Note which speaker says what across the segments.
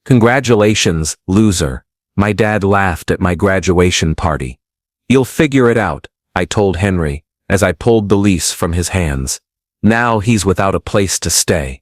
Speaker 1: Congratulations, loser. My dad laughed at my graduation party. You'll figure it out, I told Henry, as I pulled the lease from his hands. Now he's without a place to stay.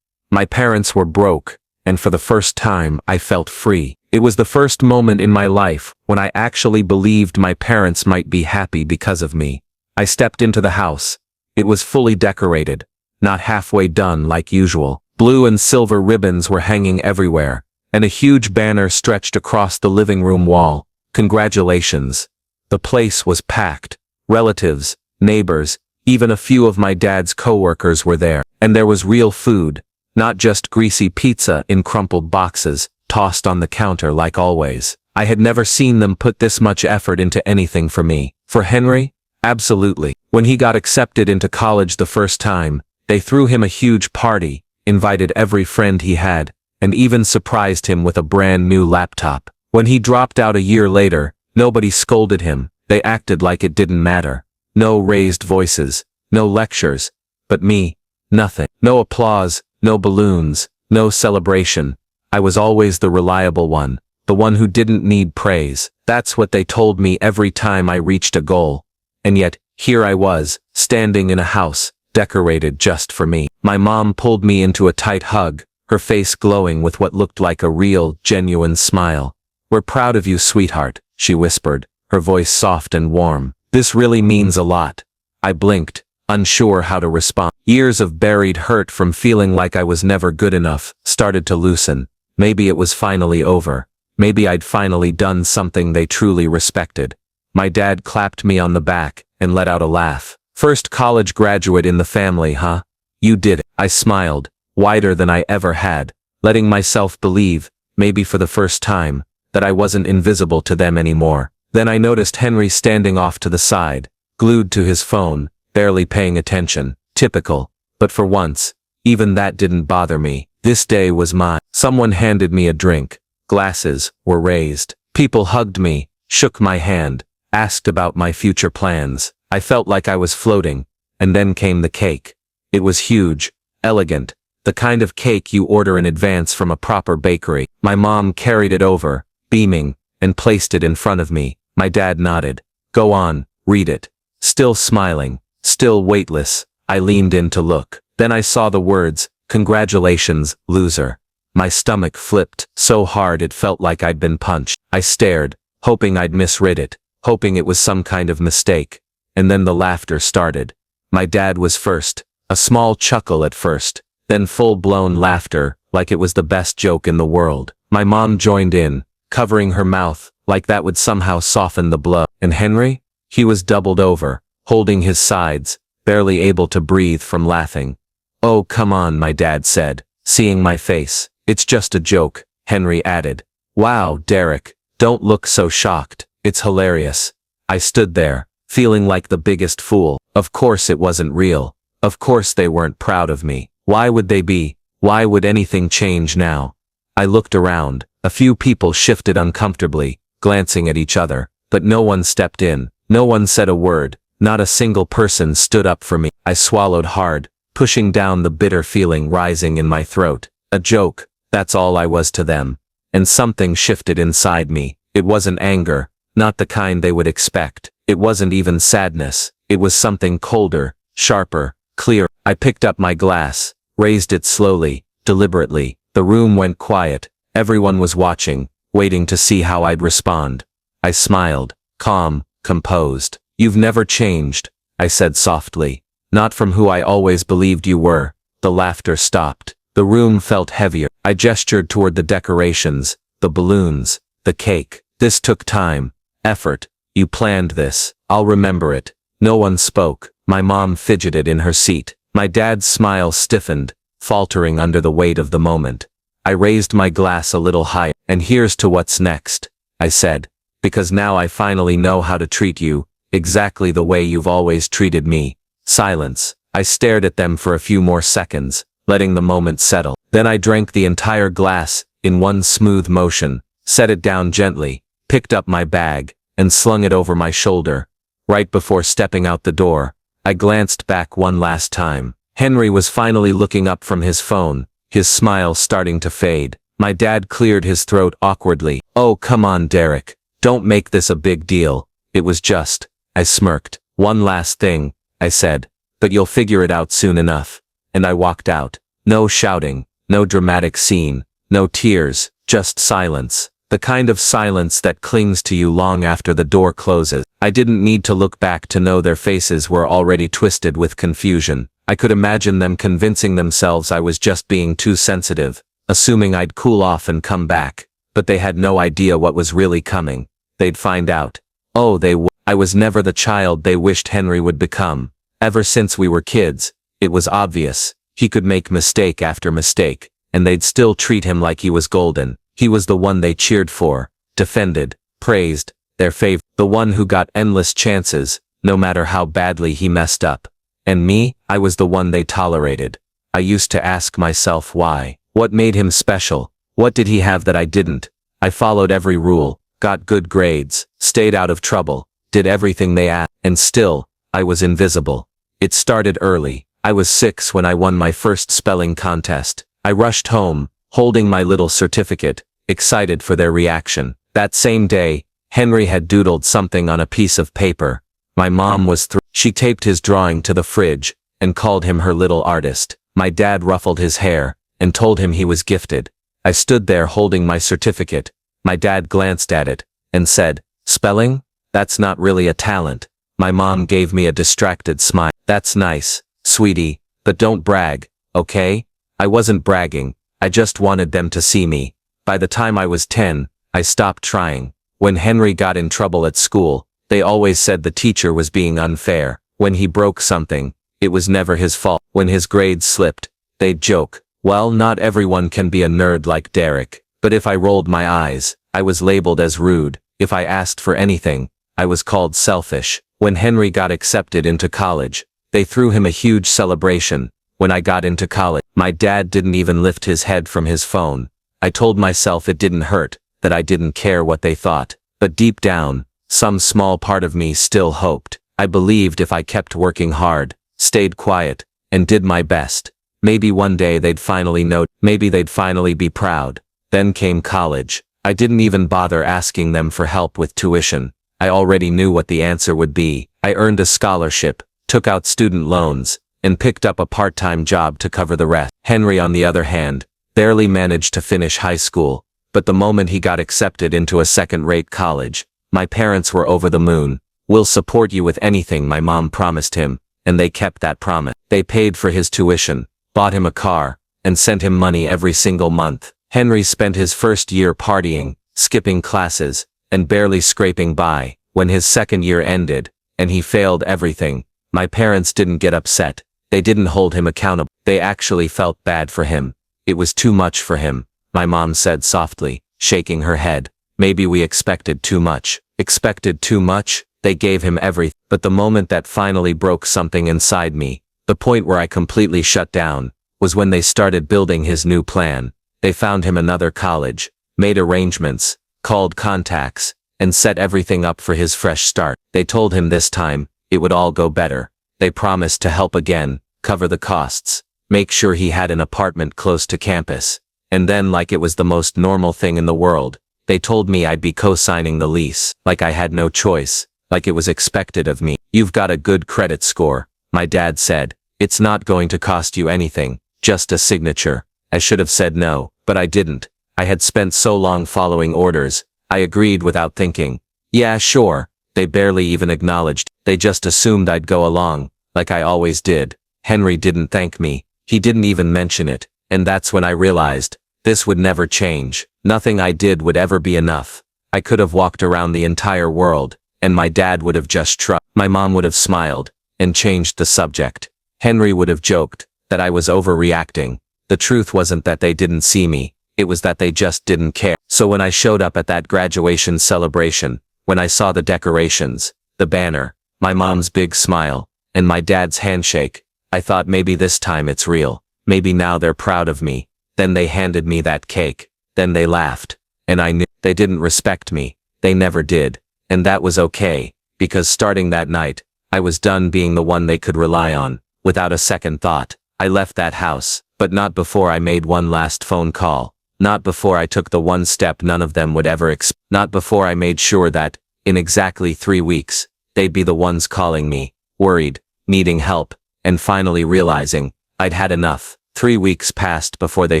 Speaker 1: My parents were broke, and for the first time I felt free. It was the first moment in my life when I actually believed my parents might be happy because of me. I stepped into the house. It was fully decorated, not halfway done like usual. Blue and silver ribbons were hanging everywhere, and a huge banner stretched across the living room wall. Congratulations. The place was packed. Relatives, neighbors, even a few of my dad's coworkers were there. And there was real food, not just greasy pizza in crumpled boxes, tossed on the counter like always. I had never seen them put this much effort into anything for me. For Henry? Absolutely. When he got accepted into college the first time, they threw him a huge party, invited every friend he had, and even surprised him with a brand new laptop. When he dropped out a year later, nobody scolded him. They acted like it didn't matter. No raised voices, no lectures, but me, nothing. No applause, no balloons, no celebration. I was always the reliable one, the one who didn't need praise. That's what they told me every time I reached a goal. And yet, here I was, standing in a house, decorated just for me. My mom pulled me into a tight hug, her face glowing with what looked like a real, genuine smile. "We're proud of you, sweetheart," she whispered, her voice soft and warm. "This really means a lot." I blinked, unsure how to respond. Years of buried hurt from feeling like I was never good enough started to loosen. Maybe it was finally over. Maybe I'd finally done something they truly respected. My dad clapped me on the back and let out a laugh. "First college graduate in the family, huh? You did it." I smiled, wider than I ever had, letting myself believe, maybe for the first time, that I wasn't invisible to them anymore. Then I noticed Henry standing off to the side, glued to his phone, barely paying attention. Typical. But for once, even that didn't bother me. This day was mine. Someone handed me a drink. Glasses were raised. People hugged me, shook my hand, asked about my future plans. I felt like I was floating. And then came the cake. It was huge, elegant, the kind of cake you order in advance from a proper bakery. My mom carried it over, beaming, and placed it in front of me. My dad nodded. "Go on, read it." Still smiling, still weightless, I leaned in to look. Then I saw the words, "Congratulations, loser." My stomach flipped so hard it felt like I'd been punched. I stared, hoping I'd misread it, hoping it was some kind of mistake. And then the laughter started. My dad was first, a small chuckle at first, then full-blown laughter, like it was the best joke in the world. My mom joined in, covering her mouth, like that would somehow soften the blow. And Henry? He was doubled over, holding his sides, barely able to breathe from laughing. "Oh, come on," my dad said, seeing my face. "It's just a joke," Henry added. "Wow, Derek, don't look so shocked. It's hilarious." I stood there, feeling like the biggest fool. Of course it wasn't real. Of course they weren't proud of me. Why would they be? Why would anything change now? I looked around. A few people shifted uncomfortably, glancing at each other, but no one stepped in. No one said a word. Not a single person stood up for me. I swallowed hard, pushing down the bitter feeling rising in my throat. A joke, that's all I was to them. And something shifted inside me. It wasn't anger, not the kind they would expect. It wasn't even sadness. It was something colder, sharper, clearer. I picked up my glass, raised it slowly, deliberately. The room went quiet. Everyone was watching, waiting to see how I'd respond. I smiled, calm, composed. "You've never changed," I said softly. "Not from who I always believed you were." The laughter stopped. The room felt heavier. I gestured toward the decorations, the balloons, the cake. "This took time, effort. You planned this. I'll remember it." No one spoke. My mom fidgeted in her seat. My dad's smile stiffened, faltering under the weight of the moment. I raised my glass a little higher. "And here's to what's next," I said. "Because now I finally know how to treat you, exactly the way you've always treated me." Silence. I stared at them for a few more seconds, letting the moment settle. Then I drank the entire glass, in one smooth motion, set it down gently, picked up my bag, and slung it over my shoulder. Right before stepping out the door, I glanced back one last time. Henry was finally looking up from his phone, his smile starting to fade. My dad cleared his throat awkwardly. Oh, come on, Derek. Don't make this a big deal. It was just, I smirked. One last thing, I said. But you'll figure it out soon enough. And I walked out. No shouting, no dramatic scene, no tears, just silence. The kind of silence that clings to you long after the door closes. I didn't need to look back to know their faces were already twisted with confusion. I could imagine them convincing themselves I was just being too sensitive, assuming I'd cool off and come back. But they had no idea what was really coming. They'd find out. Oh, I was never the child they wished Henry would become. Ever since we were kids, it was obvious. He could make mistake after mistake, and they'd still treat him like he was golden. He was the one they cheered for, defended, praised, their favorite, the one who got endless chances, no matter how badly he messed up. And me, I was the one they tolerated. I used to ask myself why. What made him special? What did he have that I didn't? I followed every rule, got good grades, stayed out of trouble, did everything they asked, and still, I was invisible. It started early. I was 6 when I won my first spelling contest. I rushed home, holding my little certificate, excited for their reaction. That same day, Henry had doodled something on a piece of paper. My mom was thrilled. She taped his drawing to the fridge, and called him her little artist. My dad ruffled his hair, and told him he was gifted. I stood there holding my certificate. My dad glanced at it, and said, "Spelling? That's not really a talent." My mom gave me a distracted smile. "That's nice, sweetie, but don't brag, okay?" I wasn't bragging, I just wanted them to see me. By the time I was 10, I stopped trying. When Henry got in trouble at school, they always said the teacher was being unfair. When he broke something, it was never his fault. When his grades slipped, they'd joke, "Well, not everyone can be a nerd like Derek." But if I rolled my eyes, I was labeled as rude. If I asked for anything, I was called selfish. When Henry got accepted into college, they threw him a huge celebration. When I got into college, my dad didn't even lift his head from his phone. I told myself it didn't hurt, that I didn't care what they thought. But deep down, some small part of me still hoped. I believed if I kept working hard, stayed quiet, and did my best, maybe one day they'd finally know, maybe they'd finally be proud. Then came college. I didn't even bother asking them for help with tuition. I already knew what the answer would be. I earned a scholarship, took out student loans, and picked up a part-time job to cover the rest. Henry, on the other hand, barely managed to finish high school, but the moment he got accepted into a second-rate college, my parents were over the moon. "We'll support you with anything," my mom promised him, and they kept that promise. They paid for his tuition, bought him a car, and sent him money every single month. Henry spent his first year partying, skipping classes, and barely scraping by. When his second year ended, and he failed everything, my parents didn't get upset. They didn't hold him accountable. They actually felt bad for him. It was too much for him, my mom said softly, shaking her head. Maybe we expected too much. Expected too much? They gave him everything. But the moment that finally broke something inside me, the point where I completely shut down, was when they started building his new plan. They found him another college, made arrangements, called contacts, and set everything up for his fresh start. They told him this time, it would all go better. They promised to help again, cover the costs, make sure he had an apartment close to campus. And then, like it was the most normal thing in the world, they told me I'd be co-signing the lease, like I had no choice, like it was expected of me. "You've got a good credit score," my dad said. "It's not going to cost you anything, just a signature." I should have said no, but I didn't. I had spent so long following orders, I agreed without thinking. "Yeah, sure." They barely even acknowledged. They just assumed I'd go along, like I always did. Henry didn't thank me. He didn't even mention it. And that's when I realized, this would never change. Nothing I did would ever be enough. I could have walked around the entire world, and my dad would have just shrugged. My mom would have smiled, and changed the subject. Henry would have joked that I was overreacting. The truth wasn't that they didn't see me, it was that they just didn't care. So when I showed up at that graduation celebration, when I saw the decorations, the banner, my mom's big smile, and my dad's handshake, I thought maybe this time it's real. Maybe now they're proud of me. Then they handed me that cake. Then they laughed. And I knew they didn't respect me. They never did. And that was okay, because starting that night, I was done being the one they could rely on. Without a second thought, I left that house, but not before I made one last phone call. Not before I took the one step none of them would ever not before I made sure that, in exactly 3 weeks, they'd be the ones calling me, worried, needing help, and finally realizing, I'd had enough. 3 weeks passed before they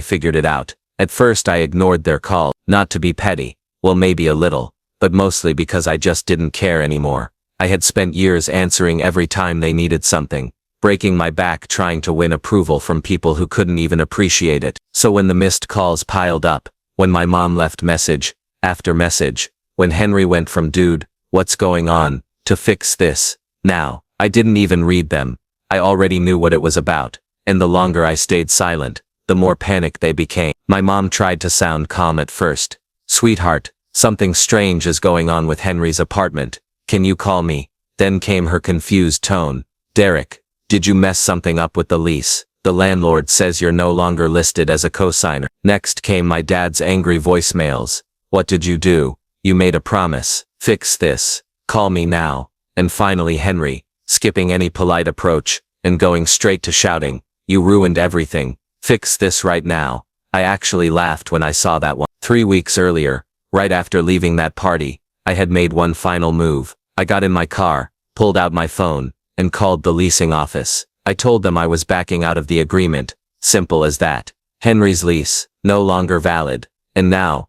Speaker 1: figured it out. At first I ignored their call, not to be petty, well maybe a little, but mostly because I just didn't care anymore. I had spent years answering every time they needed something, breaking my back trying to win approval from people who couldn't even appreciate it. So when the missed calls piled up, when my mom left message after message, when Henry went from dude, what's going on, to fix this, now, I didn't even read them. I already knew what it was about, and the longer I stayed silent, the more panicked they became. My mom tried to sound calm at first. Sweetheart, something strange is going on with Henry's apartment. Can you call me? Then came her confused tone. Derek, did you mess something up with the lease? The landlord says you're no longer listed as a cosigner. Next came my dad's angry voicemails. What did you do? You made a promise. Fix this. Call me now. And finally Henry, skipping any polite approach, and going straight to shouting, you ruined everything. Fix this right now. I actually laughed when I saw that one. 3 weeks earlier, right after leaving that party, I had made one final move. I got in my car, pulled out my phone, and called the leasing office. I told them I was backing out of the agreement. Simple as that. Henry's lease, no longer valid. And now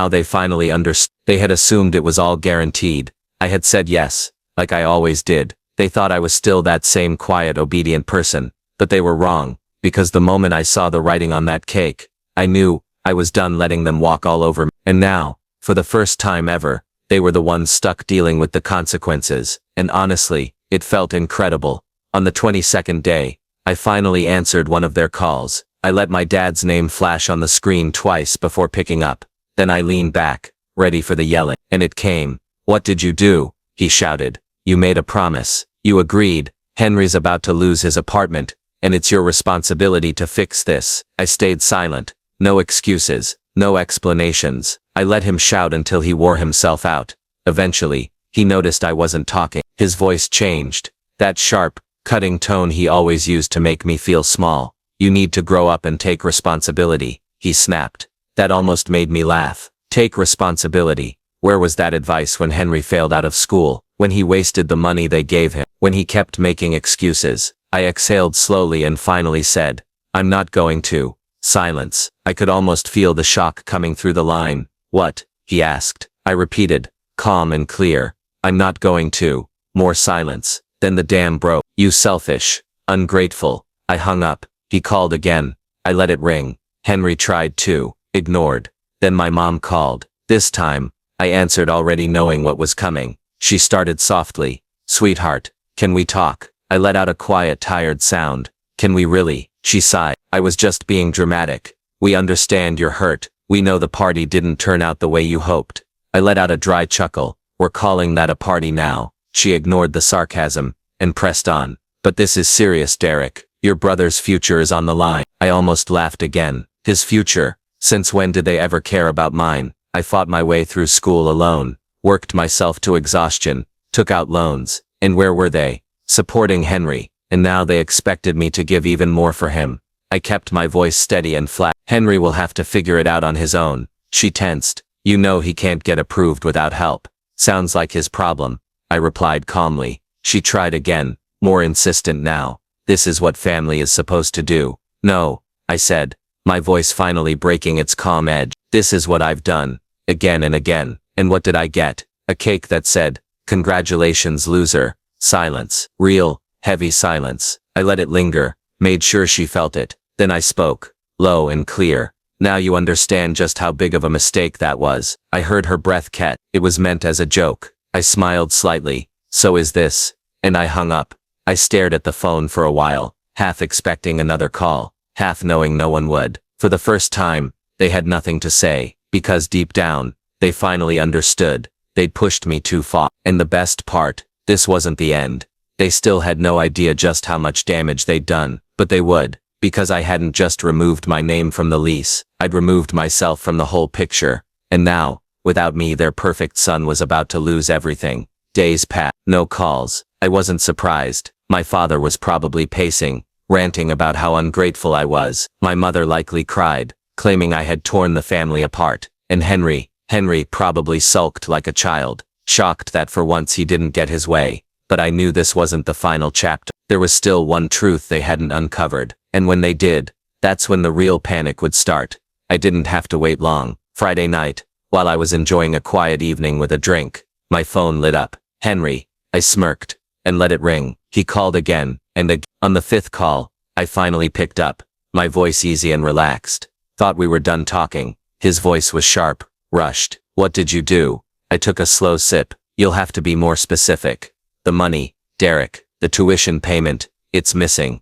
Speaker 1: they finally understood. They had assumed it was all guaranteed. I had said yes, like I always did. They thought I was still that same quiet, obedient person. But they were wrong, because the moment I saw the writing on that cake, I knew I was done letting them walk all over me. And now, for the first time ever, they were the ones stuck dealing with the consequences. And honestly, it felt incredible. On the 22nd day, I finally answered one of their calls. I let my dad's name flash on the screen twice before picking up. Then I leaned back, ready for the yelling. And it came. What did you do? He shouted. You made a promise. You agreed. Henry's about to lose his apartment, and it's your responsibility to fix this. I stayed silent. No excuses, no explanations. I let him shout until he wore himself out. Eventually, he noticed I wasn't talking. His voice changed. That sharp, cutting tone he always used to make me feel small. You need to grow up and take responsibility, he snapped. That almost made me laugh. Take responsibility. Where was that advice when Henry failed out of school? When he wasted the money they gave him? When he kept making excuses? I exhaled slowly and finally said, I'm not going to. Silence. I could almost feel the shock coming through the line. What? He asked. I repeated, calm and clear. I'm not going to. More silence. Then the dam broke. You selfish. Ungrateful. I hung up. He called again. I let it ring. Henry tried to. Ignored. Then my mom called. This time, I answered already knowing what was coming. She started softly. Sweetheart, can we talk? I let out a quiet, tired sound. Can we really? She sighed. I was just being dramatic. We understand you're hurt. We know the party didn't turn out the way you hoped. I let out a dry chuckle. We're calling that a party now. She ignored the sarcasm and pressed on. But this is serious, Derek. Your brother's future is on the line. I almost laughed again. His future? Since when did they ever care about mine? I fought my way through school alone, worked myself to exhaustion, took out loans, and where were they? Supporting Henry, and now they expected me to give even more for him. I kept my voice steady and flat. Henry will have to figure it out on his own. She tensed. You know he can't get approved without help. Sounds like his problem. I replied calmly. She tried again, more insistent now. This is what family is supposed to do. No, I said, my voice finally breaking its calm edge. This is what I've done, again and again. And what did I get? A cake that said, congratulations, loser. Silence. Real, heavy silence. I let it linger, made sure she felt it. Then I spoke, low and clear. Now you understand just how big of a mistake that was. I heard her breath catch. It was meant as a joke. I smiled slightly. So is this. And I hung up. I stared at the phone for a while, half expecting another call, half knowing no one would. For the first time, they had nothing to say, because deep down, they finally understood. They'd pushed me too far. And the best part, this wasn't the end. They still had no idea just how much damage they'd done, but they would, because I hadn't just removed my name from the lease, I'd removed myself from the whole picture. And now, without me, their perfect son was about to lose everything. Days passed, no calls. I wasn't surprised. My father was probably pacing, ranting about how ungrateful I was. My mother likely cried, claiming I had torn the family apart. And Henry probably sulked like a child, shocked that for once he didn't get his way. But I knew this wasn't the final chapter. There was still one truth they hadn't uncovered, and when they did, that's when the real panic would start. I didn't have to wait long. Friday night, while I was enjoying a quiet evening with a drink, my phone lit up. Henry. I smirked and let it ring. He called again, and on the fifth call, I finally picked up, my voice easy and relaxed. Thought we were done talking. His voice was sharp, rushed. What did you do? I took a slow sip. You'll have to be more specific. The money, Derek, the tuition payment, it's missing.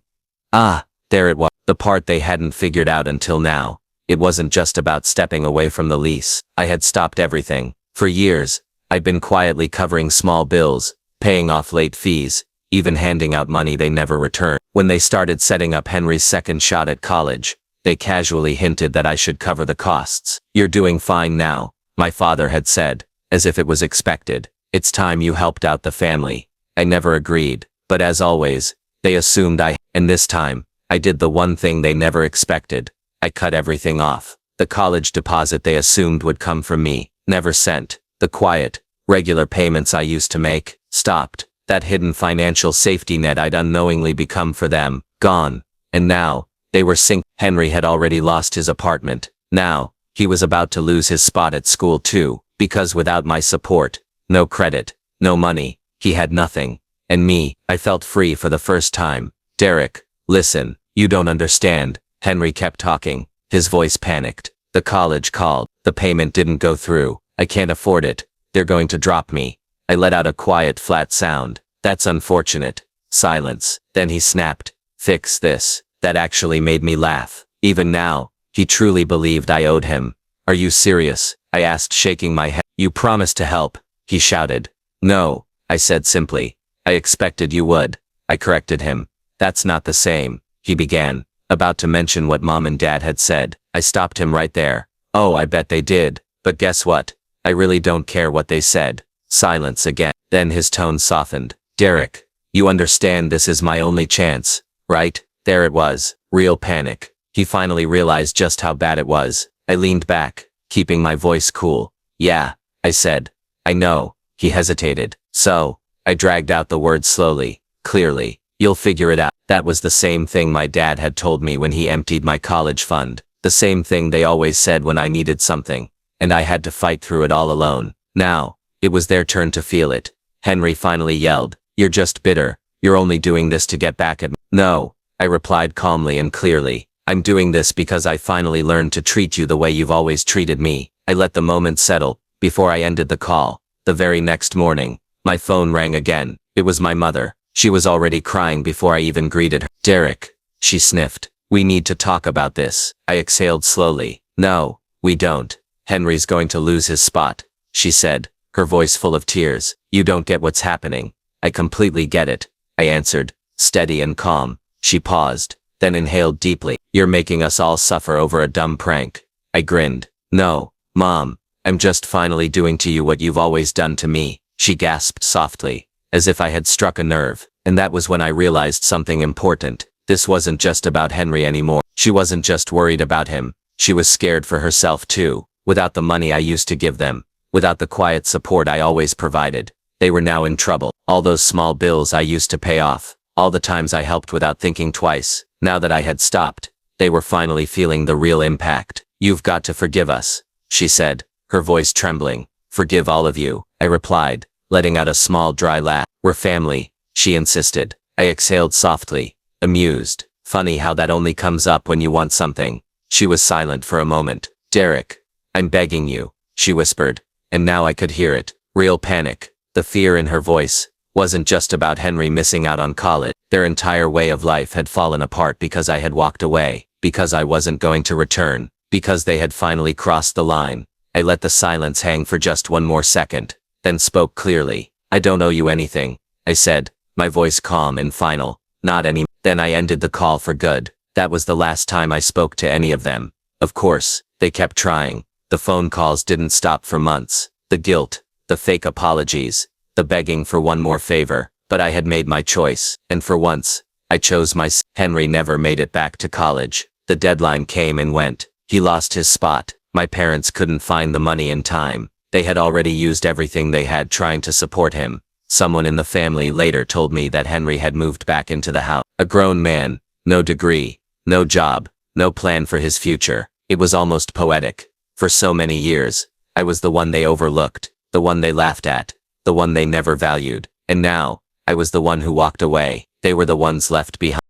Speaker 1: Ah, there it was. The part they hadn't figured out until now. It wasn't just about stepping away from the lease. I had stopped everything. For years, I'd been quietly covering small bills, paying off late fees, even handing out money they never returned. When they started setting up Henry's second shot at college, they casually hinted that I should cover the costs. You're doing fine now, my father had said, as if it was expected. It's time you helped out the family. I never agreed, but as always, they assumed and this time, I did the one thing they never expected. I cut everything off. The college deposit they assumed would come from me, never sent. The quiet, regular payments I used to make, stopped. That hidden financial safety net I'd unknowingly become for them, gone. And now, they were Henry had already lost his apartment. Now, he was about to lose his spot at school too, because without my support, no credit, no money, he had nothing. And me, I felt free for the first time. Derek, listen, you don't understand. Henry kept talking, his voice panicked. The college called. The payment didn't go through. I can't afford it. They're going to drop me. I let out a quiet, flat sound. That's unfortunate. Silence. Then he snapped. Fix this. That actually made me laugh. Even now, he truly believed I owed him. Are you serious? I asked, shaking my head. You promised to help, he shouted. No, I said simply. I expected you would. I corrected him. That's not the same, he began, about to mention what Mom and Dad had said. I stopped him right there. Oh, I bet they did. But guess what? I really don't care what they said. Silence again. Then his tone softened. Derek, you understand this is my only chance, right? There it was. Real panic. He finally realized just how bad it was. I leaned back, keeping my voice cool. Yeah, I said. I know. He hesitated. So, I dragged out the words slowly, clearly. You'll figure it out. That was the same thing my dad had told me when he emptied my college fund. The same thing they always said when I needed something. And I had to fight through it all alone. Now, it was their turn to feel it. Henry finally yelled, You're just bitter. You're only doing this to get back at me. No, I replied calmly and clearly. I'm doing this because I finally learned to treat you the way you've always treated me. I let the moment settle, before I ended the call. The very next morning, my phone rang again. It was my mother. She was already crying before I even greeted her. Derek, she sniffed. We need to talk about this. I exhaled slowly. No, we don't. Henry's going to lose his spot, she said, her voice full of tears. You don't get what's happening. I completely get it, I answered, steady and calm. She paused, then inhaled deeply. You're making us all suffer over a dumb prank. I grinned. No, Mom, I'm just finally doing to you what you've always done to me. She gasped softly, as if I had struck a nerve. And that was when I realized something important. This wasn't just about Henry anymore. She wasn't just worried about him. She was scared for herself too. Without the money I used to give them, without the quiet support I always provided, they were now in trouble. All those small bills I used to pay off, all the times I helped without thinking twice, now that I had stopped, they were finally feeling the real impact. You've got to forgive us, she said, her voice trembling. Forgive all of you, I replied, letting out a small dry laugh. We're family, she insisted. I exhaled softly, amused. Funny how that only comes up when you want something. She was silent for a moment. Derek, I'm begging you, she whispered, and now I could hear it. Real panic. The fear in her voice wasn't just about Henry missing out on college. Their entire way of life had fallen apart because I had walked away, because I wasn't going to return, because they had finally crossed the line. I let the silence hang for just one more second, then spoke clearly. I don't owe you anything, I said, my voice calm and final. Not any. Then I ended the call for good. That was the last time I spoke to any of them. Of course, they kept trying. The phone calls didn't stop for months. The guilt, the fake apologies, the begging for one more favor. But I had made my choice, and for once, I chose my. Henry never made it back to college. The deadline came and went.
Speaker 2: He lost his spot. My parents couldn't find the money in time. They had already used everything they had trying to support him. Someone in the family later told me that Henry had moved back into the house. A grown man, no degree, no job, no plan for his future. It was almost poetic. For so many years, I was the one they overlooked, the one they laughed at, the one they never valued. And now, I was the one who walked away. They were the ones left behind.